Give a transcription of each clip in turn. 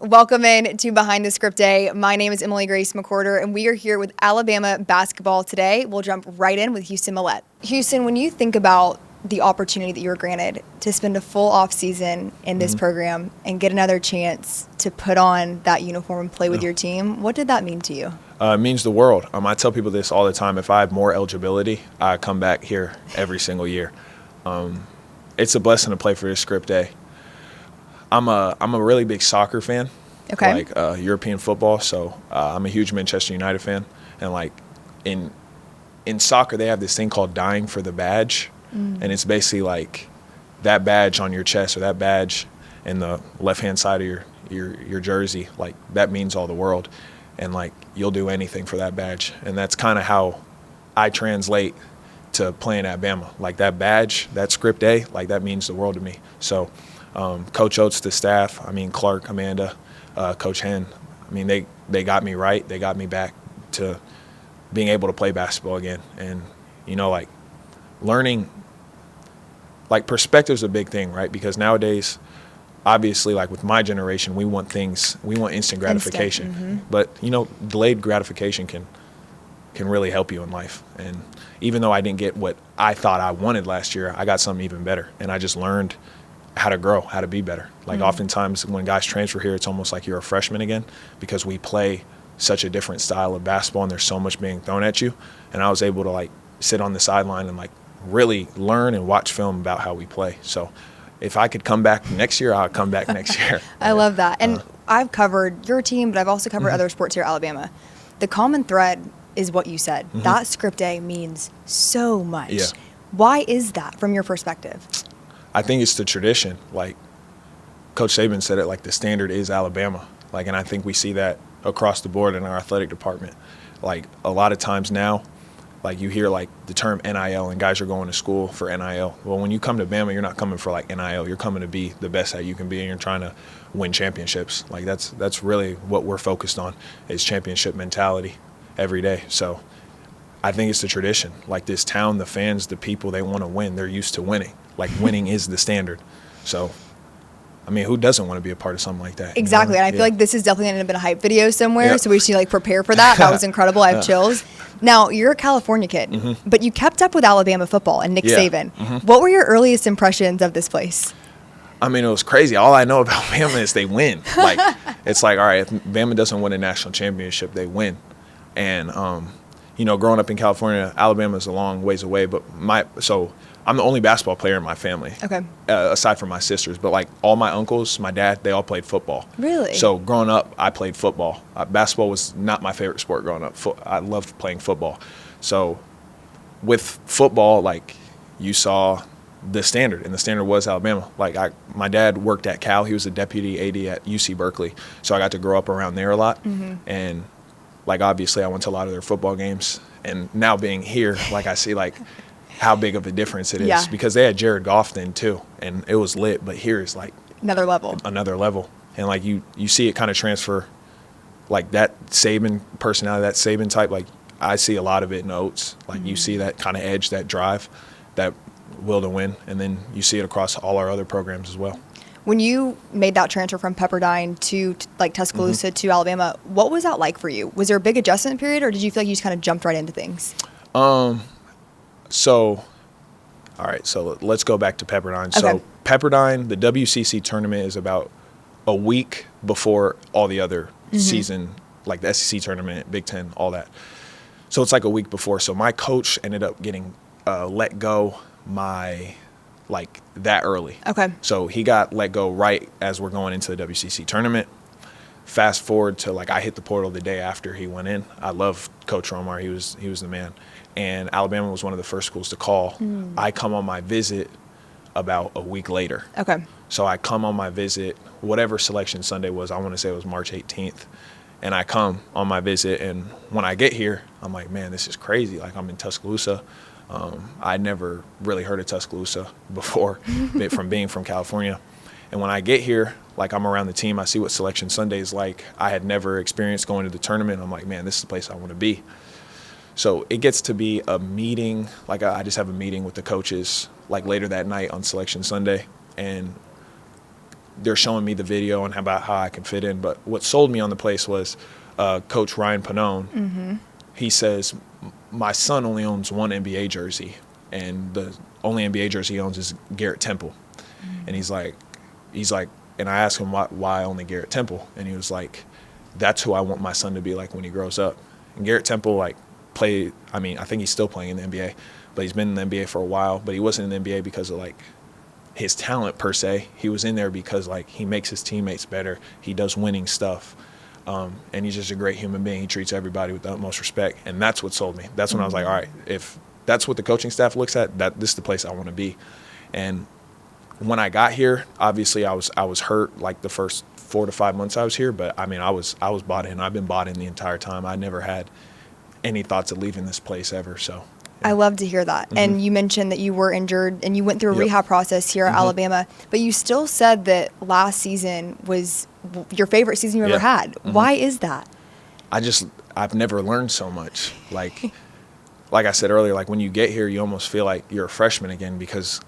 Welcome in to Behind the Script Day. My name is Grace McWhorter, and we are here with Alabama basketball today. We'll jump right in with Houston Mallette. Houston, when you think about the opportunity that you were granted to spend a full off season in this program and get another chance to put on that uniform and play with your team, what did that mean to you? It means the world. I tell people this all the time. If I have more eligibility, I come back here every single year. It's a blessing to play for this Script Day. I'm a really big soccer fan, Okay. like European football. So I'm a huge Manchester United fan, and like in soccer they have this thing called dying for the badge, and it's basically like that badge on your chest or that badge in the left hand side of your jersey. Like that means all the world, and like you'll do anything for that badge, and that's kind of how I translate to playing at Bama. Like that badge, that Script Day, like that means the world to me. So. Coach Oates, the staff, Clark, Amanda, Coach Hen, they got me right. They got me back to being able to play basketball again. And, like learning, like perspective's a big thing, right? Because nowadays, obviously, like with my generation, we want instant gratification. But, delayed gratification can really help you in life. And even though I didn't get what I thought I wanted last year, I got something even better. And I just learned how to grow, how to be better. Like oftentimes when guys transfer here, it's almost like you're a freshman again because we play such a different style of basketball and there's so much being thrown at you. And I was able to like sit on the sideline and like really learn and watch film about how we play. So if I could come back next year, I'll come back next year. I love that. And I've covered your team, but I've also covered other sports here at Alabama. The common thread is what you said. That Script Day means so much. Yeah. Why is that from your perspective? I think it's the tradition. Like Coach Saban said it, like the standard is Alabama. Like, and I think we see that across the board in our athletic department. Like a lot of times now, like you hear like the term NIL and guys are going to school for NIL. Well, when you come to Bama, you're not coming for like NIL. You're coming to be the best that you can be and you're trying to win championships. Like that's really what we're focused on is championship mentality every day. So I think it's the tradition. Like this town, the fans, the people, they want to win. They're used to winning. Like winning is the standard. So, who doesn't want to be a part of something like that? Exactly. And I feel like this is definitely going to have been a hype video somewhere. So we should like prepare for that. That was incredible. I have chills. Now, you're a California kid, but you kept up with Alabama football and Nick Saban. What were your earliest impressions of this place? It was crazy. All I know about Bama is they win. Like, it's like, all right, if Bama doesn't win a national championship, they win. And, growing up in California, Alabama's a long ways away, but I'm the only basketball player in my family. Okay. Aside from my sisters. But, like, all my uncles, my dad, they all played football. Really? So, growing up, I played football. Basketball was not my favorite sport growing up. I loved playing football. So, with football, like, you saw the standard, and the standard was Alabama. Like, my dad worked at Cal. He was a deputy AD at UC Berkeley. So, I got to grow up around there a lot. And, like, obviously, I went to a lot of their football games. And now being here, like, I see, like, how big of a difference it is because they had Jared Goff then too, and it was lit. But here is like another level, and like you see it kind of transfer, like that Saban personality, that Saban type. Like I see a lot of it in Oates. Like you see that kind of edge, that drive, that will to win, and then you see it across all our other programs as well. When you made that transfer from Pepperdine to like Tuscaloosa to Alabama, what was that like for you? Was there a big adjustment period, or did you feel like you just kind of jumped right into things? So let's go back to Pepperdine. Okay. So Pepperdine, the WCC tournament is about a week before all the other season, like the SEC tournament, Big Ten, all that. So it's like a week before. So my coach ended up getting let go that early. Okay. So he got let go right as we're going into the WCC tournament. Fast forward to I hit the portal the day after he went in. I love Coach Romar. He was the man. And Alabama was one of the first schools to call. I come on my visit about a week later. Okay. So I come on my visit, whatever Selection Sunday was, I want to say it was March 18th. And I come on my visit, and when I get here, I'm like, man, this is crazy. Like, I'm in Tuscaloosa. I'd never really heard of Tuscaloosa before from being from California. And when I get here, I'm around the team, I see what Selection Sunday is like. I had never experienced going to the tournament. I'm like, man, this is the place I want to be. So it gets to be a meeting, I just have a meeting with the coaches, later that night on Selection Sunday. And they're showing me the video and about how I can fit in. But what sold me on the place was Coach Ryan Pannone. Mm-hmm. He says, my son only owns one NBA jersey, and the only NBA jersey he owns is Garrett Temple. Mm-hmm. And he's like, and I asked him why only Garrett Temple, and he was like, that's who I want my son to be like when he grows up. And Garrett Temple, like, played, I mean, I think he's still playing in the NBA, but he's been in the NBA for a while, but he wasn't in the NBA because of, like, his talent per se. He was in there because, like, he makes his teammates better. He does winning stuff. And he's just a great human being. He treats everybody with the utmost respect. And that's what sold me. That's when I was like, all right, if that's what the coaching staff looks at, this is the place I want to be. And when I got here, obviously I was hurt like the first 4 to 5 months I was here, but I mean, I was bought in. I've been bought in the entire time. I never had any thoughts of leaving this place ever. So I love to hear that. Mm-hmm. And you mentioned that you were injured and you went through a rehab process here at Alabama, but you still said that last season was your favorite season you ever had. Mm-hmm. Why is that? I've never learned so much. Like I said earlier, like when you get here, you almost feel like you're a freshman again because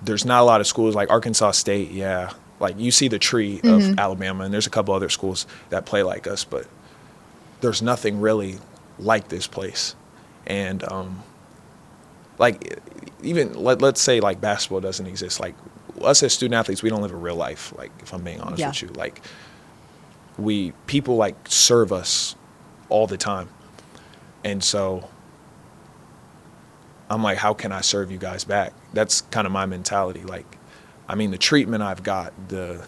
there's not a lot of schools like Arkansas State. Yeah. Like you see the tree of Alabama, and there's a couple other schools that play like us, but there's nothing really like this place. And like even let's say like basketball doesn't exist. Like us as student athletes, we don't live a real life. Like if I'm being honest with you, like people like serve us all the time, and so I'm like, how can I serve you guys back? That's kind of my mentality. Like, I mean, the treatment I've got, the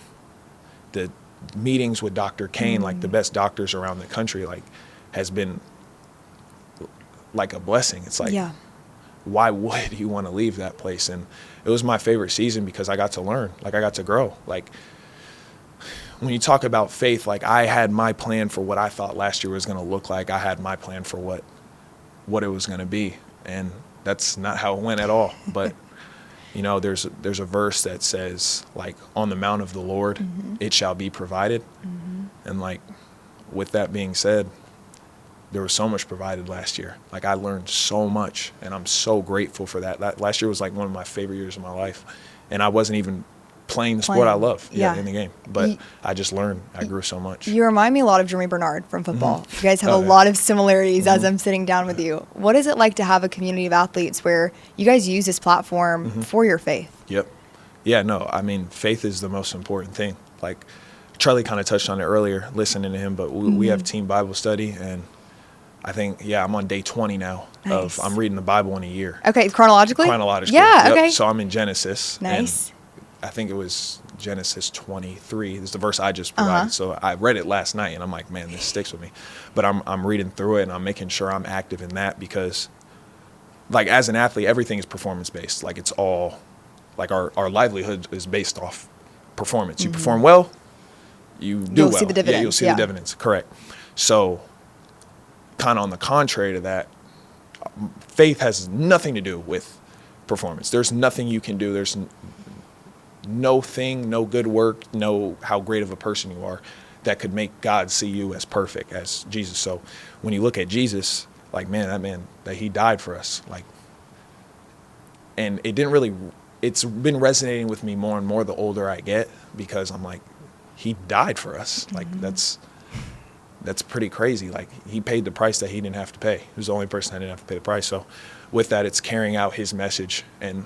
meetings with Dr. Kane, like the best doctors around the country, like has been like a blessing. It's like, why would you want to leave that place? And it was my favorite season because I got to learn, like I got to grow. Like when you talk about faith, like I had my plan for what I thought last year was going to look like. I had my plan for what it was going to be. And that's not how it went at all. But you know, there's a verse that says, like, on the mount of the Lord, it shall be provided. And, like, with that being said, there was so much provided last year. Like, I learned so much, and I'm so grateful for that. Last year was, like, one of my favorite years of my life. And I wasn't even playing the sport I love in the game. But I just learned. I grew so much. You remind me a lot of Jeremy Bernard from football. You guys have a lot of similarities as I'm sitting down with you. What is it like to have a community of athletes where you guys use this platform for your faith? Yep. Yeah, no, I mean, faith is the most important thing. Like, Charlie kind of touched on it earlier, listening to him, but we have team Bible study, and I think, I'm on day 20 now of I'm reading the Bible in a year. Okay, chronologically? Chronologically. Yeah, okay. So I'm in Genesis. Nice. I think it was Genesis 23. This is the verse I just provided. So I read it last night, and I'm like, man, this sticks with me. But I'm reading through it, and I'm making sure I'm active in that because, like, as an athlete, everything is performance-based. Like, it's all, like, our livelihood is based off performance. You perform well, you do well. You'll see the dividends. Yeah, you'll see the dividends. Correct. So kind of on the contrary to that, faith has nothing to do with performance. There's nothing you can do. There's no good work, no how great of a person you are that could make God see you as perfect as Jesus. So when you look at Jesus, like, man, that he died for us, like, and it's been resonating with me more and more the older I get because I'm like, he died for us. Like, that's pretty crazy. Like, he paid the price that he didn't have to pay. He was the only person that didn't have to pay the price. So with that, it's carrying out his message. And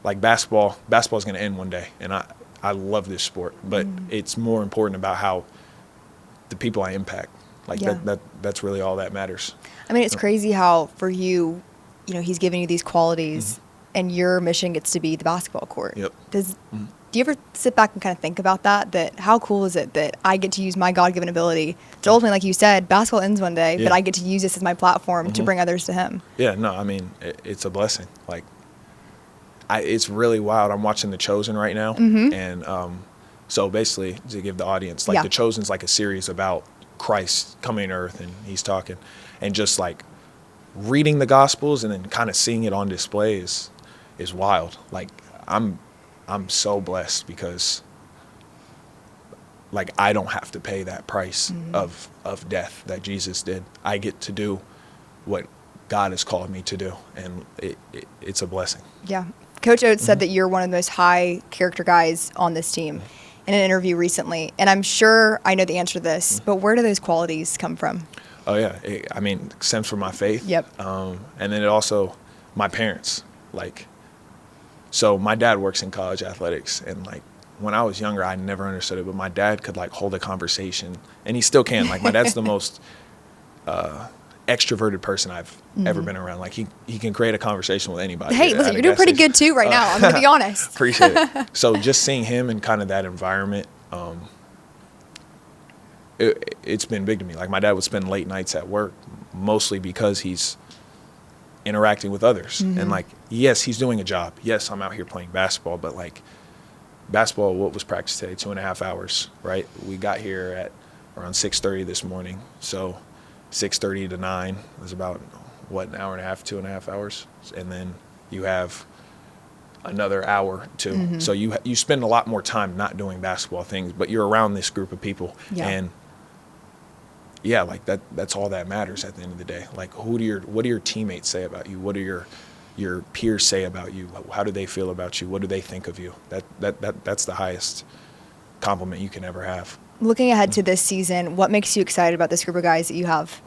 like basketball is going to end one day, and I love this sport, but it's more important about how the people I impact. Like that's really all that matters. I mean, it's crazy how for you, he's giving you these qualities, and your mission gets to be the basketball court. Yep. Do you ever sit back and kind of think about that how cool is it that I get to use my God-given ability to ultimately, like you said, basketball ends one day, but I get to use this as my platform to bring others to him? Yeah, no, I mean, it's a blessing. Like, it's really wild. I'm watching The Chosen right now, and so basically, to give the audience, like The Chosen's like a series about Christ coming to earth, and he's talking, and just like reading the Gospels and then kind of seeing it on display is wild. Like, I'm so blessed because, like, I don't have to pay that price of death that Jesus did. I get to do what God has called me to do, and it's a blessing. Yeah. Coach Oates said that you're one of the most high character guys on this team in an interview recently. And I'm sure I know the answer to this, but where do those qualities come from? Oh, yeah. It stems from my faith. Yep. And then it also, my parents. Like, so my dad works in college athletics. And, like, when I was younger, I never understood it. But my dad could, like, hold a conversation. And he still can. Like, my dad's the most extroverted person I've ever been around. Like, he can create a conversation with anybody. Hey, listen, you're doing pretty good, too, right now. I'm going to be honest. Appreciate it. So just seeing him in kind of that environment, it's been big to me. Like, my dad would spend late nights at work, mostly because he's interacting with others. And, like, yes, he's doing a job. Yes, I'm out here playing basketball, but, like, basketball, what was practice today? 2.5 hours, right? We got here at around 6:30 this morning. So 6:30 to 9 was about, what, an hour and a half, 2.5 hours? And then you have another hour too. So you spend a lot more time not doing basketball things, but you're around this group of people. Yeah. And yeah, like that's all that matters at the end of the day. Like, what do your teammates say about you? What do your peers say about you? How do they feel about you? What do they think of you? That's the highest compliment you can ever have. Looking ahead to this season, what makes you excited about this group of guys that you have?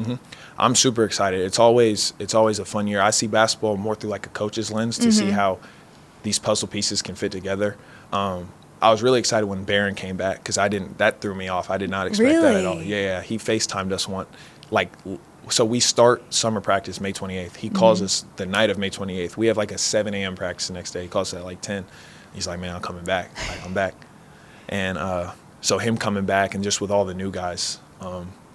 I'm super excited. It's always a fun year. I see basketball more through like a coach's lens to see how these puzzle pieces can fit together. I was really excited when Barron came back because that threw me off. I did not expect that at all. Yeah, he FaceTimed us so we start summer practice May 28th. He calls us the night of May 28th. We have like a 7 a.m. practice the next day. He calls us at like 10. He's like, man, I'm coming back. Like, I'm back. And so him coming back and just with all the new guys,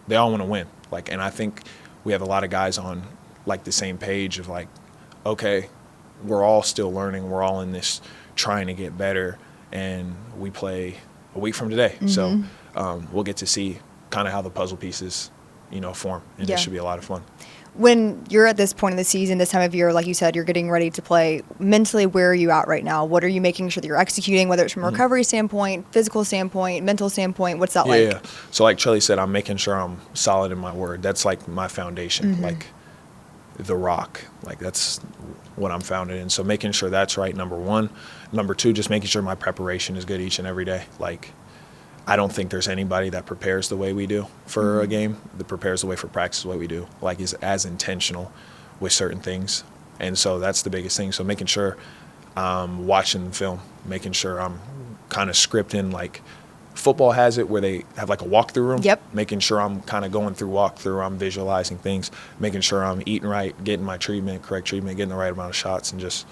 they all want to win. Like, and I think we have a lot of guys on like the same page of like, okay, we're all still learning. We're all in this trying to get better. And we play a week from today. So we'll get to see kind of how the puzzle pieces, form. And it should be a lot of fun. When you're at this point in the season, this time of year, like you said, you're getting ready to play. Mentally, where are you at right now? What are you making sure that you're executing, whether it's from a recovery standpoint, physical standpoint, mental standpoint? What's that like? Yeah. So like Charlie said, I'm making sure I'm solid in my word. That's like my foundation, like the rock. Like that's what I'm founded in. So making sure that's right, number one. Number two, just making sure my preparation is good each and every day. Like, I don't think there's anybody that prepares the way we do for a game, that prepares the way for practice the way we do, like is as intentional with certain things. And so that's the biggest thing. So making sure I'm watching film, making sure I'm kind of scripting, like football has it where they have like a walkthrough room. Yep. Making sure I'm kind of going through walkthrough, I'm visualizing things, making sure I'm eating right, getting my correct treatment, getting the right amount of shots, and just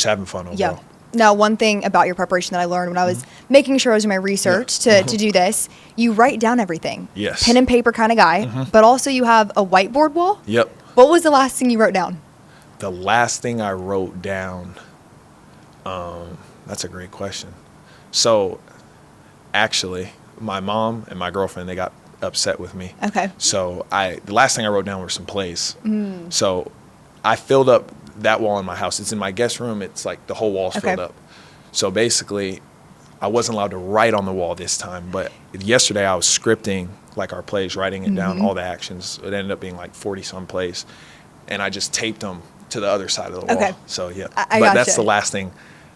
having fun overall. Yeah. Now, one thing about your preparation that I learned when I was making sure I was doing my research to do this, you write down everything. Yes. Pen and paper kind of guy, but also you have a whiteboard wall. Yep. What was the last thing you wrote down? The last thing I wrote down, that's a great question. So, actually, my mom and my girlfriend, they got upset with me. Okay. So, the last thing I wrote down were some plays. So, I filled up that wall in my house. It's in my guest room. It's like the whole wall's filled up. So basically, I wasn't allowed to write on the wall this time. But yesterday I was scripting like our plays, writing it down, all the actions. It ended up being like 40-some plays. And I just taped them to the other side of the wall. So yeah, I but gotcha. that's the last thing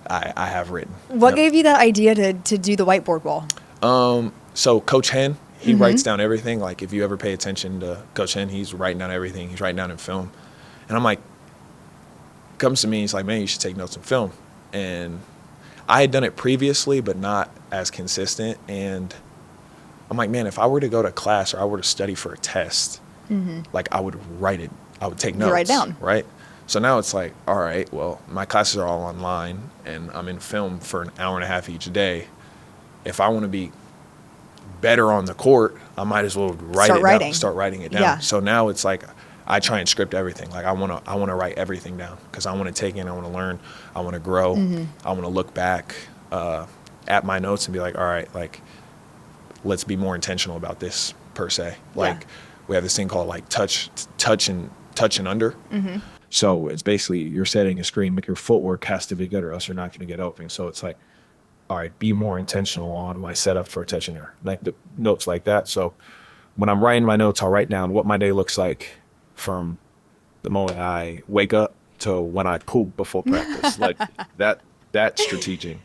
I have written. What gave you that idea to do the whiteboard wall? So Coach Hen, he writes down everything. Like if you ever pay attention to Coach Hen, he's writing down everything. He's writing down in film. And I'm like, comes to me, he's like, man, you should take notes in film. And I had done it previously, but not as consistent. And I'm like, man, if I were to go to class or I were to study for a test, like I would write it. I would take notes. You write down. Right? So now it's like, all right, well, my classes are all online and I'm in film for an hour and a half each day. If I want to be better on the court, I might as well start writing it down. Yeah. So now it's like, I try and script everything. Like I want to write everything down because I want to take in, I want to learn, I want to grow, I want to look back at my notes and be like, all right, like let's be more intentional about this per se. Like we have this thing called like touch and under. So it's basically you're setting a screen, but your footwork has to be good or else you're not going to get open. So it's like, all right, be more intentional on my setup for a touch and under, like the notes like that. So when I'm writing my notes, I'll write down what my day looks like from the moment I wake up to when I poop before practice. Like That's strategic.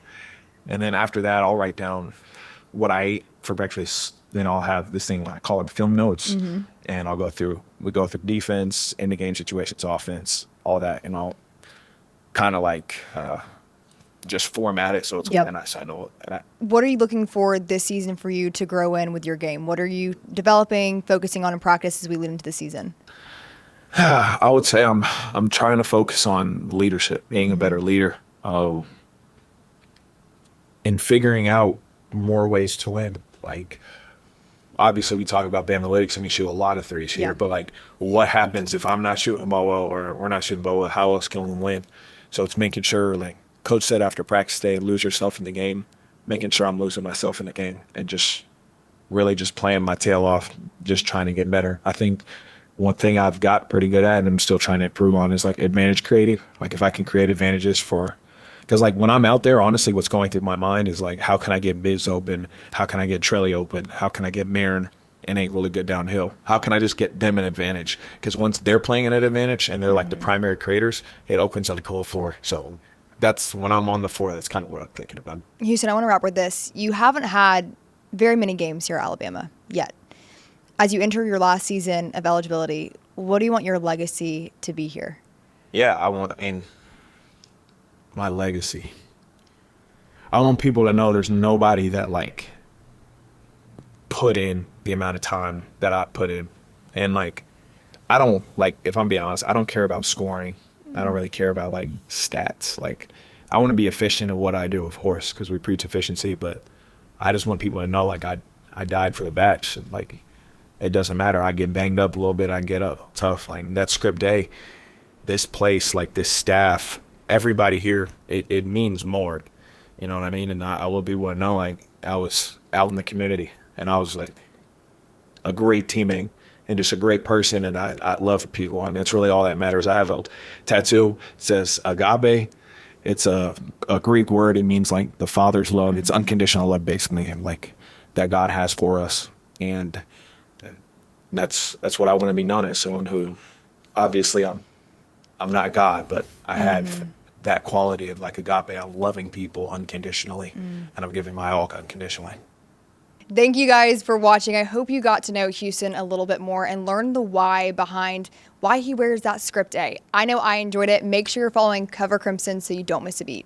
And then after that, I'll write down what I ate for breakfast. Then I'll have this thing I call it film notes, and we go through defense, in the game situations, offense, all that, and I'll kind of like just format it so it's Yep. organized. So I know. What are you looking for this season for you to grow in with your game? What are you developing, focusing on in practice as we lead into the season? I would say I'm trying to focus on leadership, being a better leader, and figuring out more ways to win. Like, obviously, we talk about the analytics and we shoot a lot of threes here, Yeah. but like, what happens if I'm not shooting the ball well or we're not shooting the ball well? How else can we win? So it's making sure, like Coach said after practice day, lose yourself in the game, making sure I'm losing myself in the game and just really just playing my tail off, just trying to get better. I think one thing I've got pretty good at and I'm still trying to improve on is like advantage creative. Like if I can create advantages because like when I'm out there, honestly, what's going through my mind is like, how can I get Biz open? How can I get Trelly open? How can I get Marin and ain't really good downhill? How can I just get them an advantage? Because once they're playing at an advantage and they're like the primary creators, it opens up the cold floor. So that's when I'm on the floor. That's kind of what I'm thinking about. Houston, I want to wrap with this. You haven't had very many games here at Alabama yet. As you enter your last season of eligibility, what do you want your legacy to be here? Yeah, my legacy. I want people to know there's nobody that like put in the amount of time that I put in. And like, I don't like, if I'm being honest, I don't care about scoring. I don't really care about like stats. Like, I want to be efficient at what I do, of course, because we preach efficiency, but I just want people to know like I died for the batch. And like, it doesn't matter. I get banged up a little bit. I get up tough. Like that script day, this place, like this staff, everybody here, it means more. You know what I mean? And I will be one to know, like, I was out in the community and I was like a great teammate and just a great person. And I love people. And that's really all that matters. I have a tattoo. It says agape. It's a Greek word. It means like the Father's love. It's unconditional love, basically, and like that God has for us. And that's what I want to be known as. Someone who, obviously, I'm not God, but I have that quality of like agape. I'm loving people unconditionally, and I'm giving my all unconditionally. Thank you guys for watching. I hope you got to know Houston a little bit more and learn the why behind why he wears that script A. I know I enjoyed it. Make sure you're following Cover Crimson so you don't miss a beat.